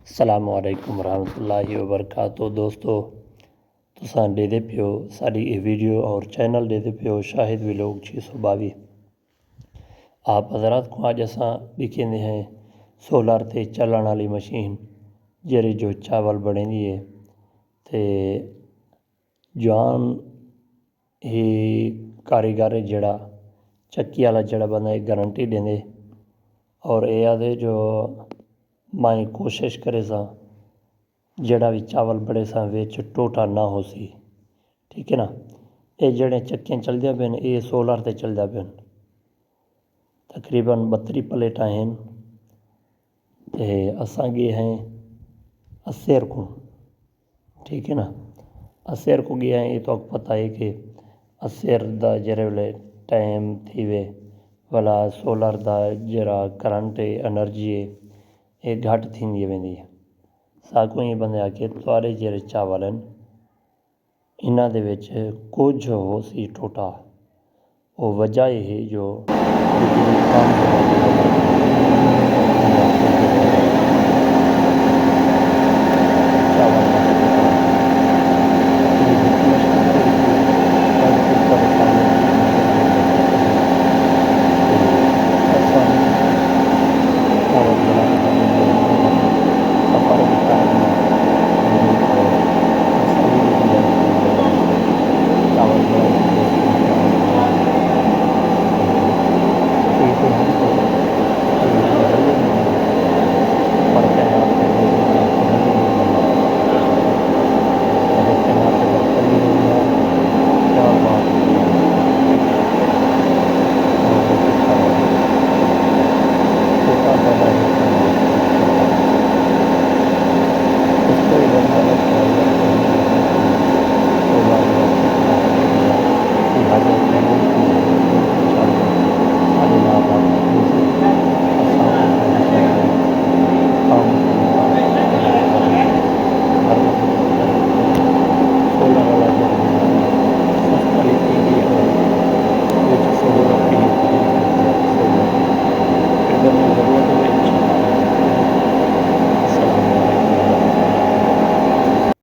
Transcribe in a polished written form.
अस्सलामुअलैकुम रहमतुल्लाहि वबरकातुहू। दोस्तों, तुसां ॾेदे पियो साडी ये वीडियो और चैनल ॾेदे पियो शाहिद व्लॉग 622। आप हज़रात को अज असां दिखेंदे हैं सोलर ते चलण वाली मशीन जेरे जो चावल बनेंदी है। ते जवान ही कारीगर जड़ा चक्की वाला जड़ा बंदा गारंटी देंदे और ये आदे जो माई कोशिश करे सा जड़ा भी चावल बड़े सा विच टोटा ना हो सी। ठीक है ना। ये जड़े चक्कियां चलदियां पैन ये सोलर ते चलदियां पैन। तकरीबन 32 प्लेटां हैं ते असां गए हैं अस्सेर को। ठीक है ना। अस्सेर को गया है। ये तो पता है कि अस्सेर दा जरे वेले टाइम थी वे वाला सोलर दा जरा करंट एनर्जी है ये घट थींदी वेंदी है। सागों ये बंदे आके तुआरे जेरे चावल हैं इन्हां दे विच कुछ हो सी टोटा वो वजह है जो